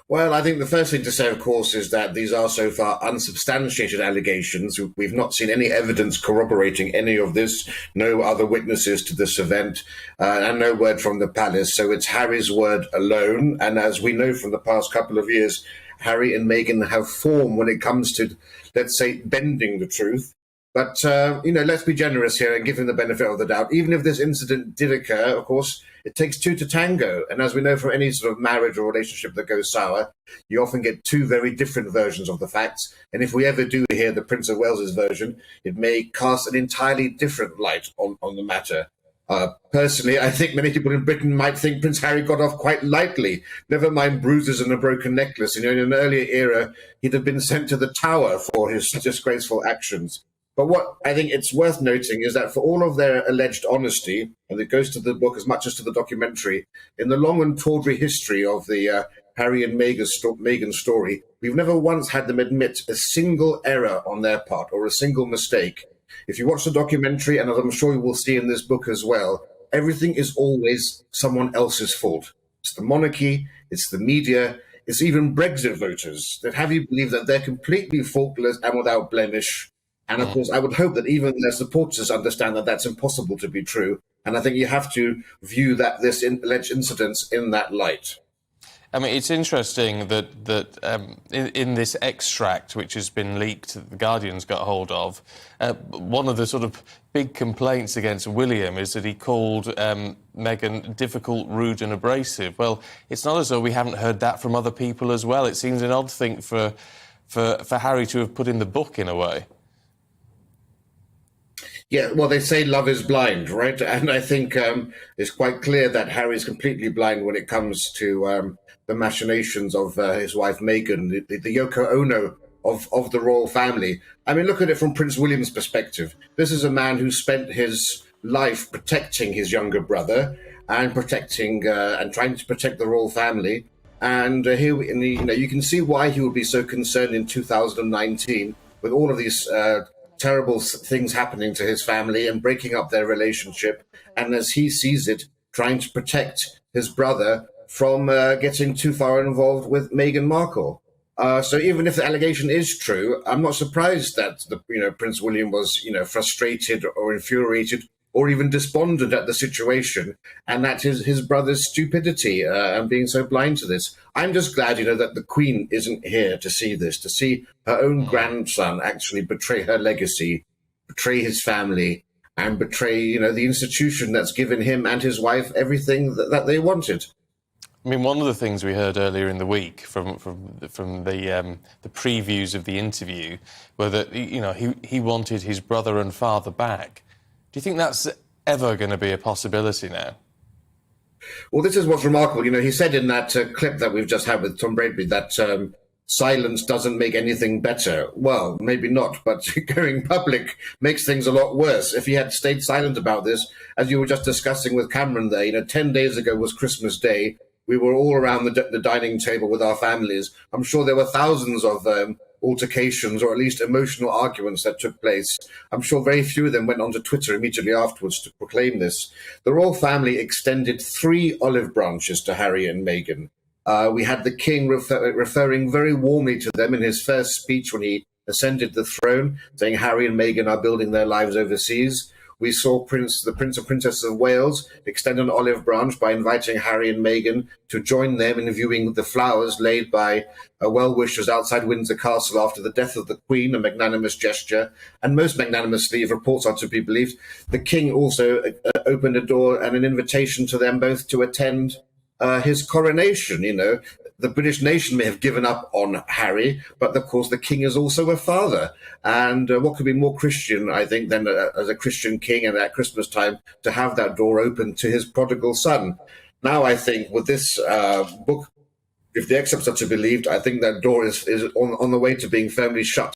Well, I think the first thing to say, of course, is that these are so far unsubstantiated allegations. We've not seen any evidence corroborating any of this, no other witnesses to this event, and no word from the palace. So it's Harry's word alone. And as we know from the past couple of years, Harry and Meghan have form when it comes to, let's say, bending the truth. But, let's be generous here and give him the benefit of the doubt. Even if this incident did occur, of course, it takes two to tango. And as we know from any sort of marriage or relationship that goes sour, you often get two very different versions of the facts. And if we ever do hear the Prince of Wales's version, it may cast an entirely different light on the matter. Personally, I think many people in Britain might think Prince Harry got off quite lightly. Never mind bruises and a broken necklace. In an earlier era, he'd have been sent to the Tower for his disgraceful actions. But what I think it's worth noting is that for all of their alleged honesty, and it goes to the book as much as to the documentary, in the long and tawdry history of the Harry and Meghan story, we've never once had them admit a single error on their part or a single mistake. If you watch the documentary, and as I'm sure you will see in this book as well, everything is always someone else's fault. It's the monarchy, it's the media, it's even Brexit voters that have you believe that they're completely faultless and without blemish. And of course, I would hope that even their supporters understand that that's impossible to be true. And I think you have to view this alleged incidents in that light. I mean, it's interesting that in this extract, which has been leaked, the Guardian's got hold of, one of the sort of big complaints against William is that he called Meghan difficult, rude and abrasive. Well, it's not as though we haven't heard that from other people as well. It seems an odd thing for Harry to have put in the book, in a way. Yeah, well, they say love is blind, right? And I think it's quite clear that Harry's completely blind when it comes to the machinations of his wife Meghan, the Yoko Ono of the royal family. I mean, look at it from Prince William's perspective. This is a man who spent his life protecting his younger brother and protecting and trying to protect the royal family. And you can see why he would be so concerned in 2019 with all of these terrible things happening to his family and breaking up their relationship. And as he sees it, trying to protect his brother from getting too far involved with Meghan Markle. So even if the allegation is true, I'm not surprised that Prince William was frustrated or infuriated or even despondent at the situation, and that his brother's stupidity and being so blind to this. I'm just glad, that the Queen isn't here to see this, to see her own grandson actually betray her legacy, betray his family, and betray, the institution that's given him and his wife everything that they wanted. I mean, one of the things we heard earlier in the week from the previews of the interview were that he wanted his brother and father back. Do you think that's ever going to be a possibility now? Well, this is what's remarkable. He said in that clip that we've just had with Tom Bradby that silence doesn't make anything better. Well, maybe not, but going public makes things a lot worse. If he had stayed silent about this, as you were just discussing with Cameron there, 10 days ago was Christmas Day. We were all around the dining table with our families. I'm sure there were thousands of altercations or at least emotional arguments that took place. I'm sure very few of them went onto Twitter immediately afterwards to proclaim this. The royal family extended 3 olive branches to Harry and Meghan. We had the king referring very warmly to them in his first speech when he ascended the throne, saying Harry and Meghan are building their lives overseas. We saw the Prince and Princess of Wales extend an olive branch by inviting Harry and Meghan to join them in viewing the flowers laid by well-wishers outside Windsor Castle after the death of the Queen, a magnanimous gesture. And most magnanimously, if reports are to be believed, the King also opened a door and an invitation to them both to attend his coronation. The British nation may have given up on Harry, but of course the king is also a father. And what could be more Christian, I think, than as a Christian king and at Christmas time to have that door open to his prodigal son. Now, I think with this book, if the excerpts are to be believed, I think that door is on the way to being firmly shut.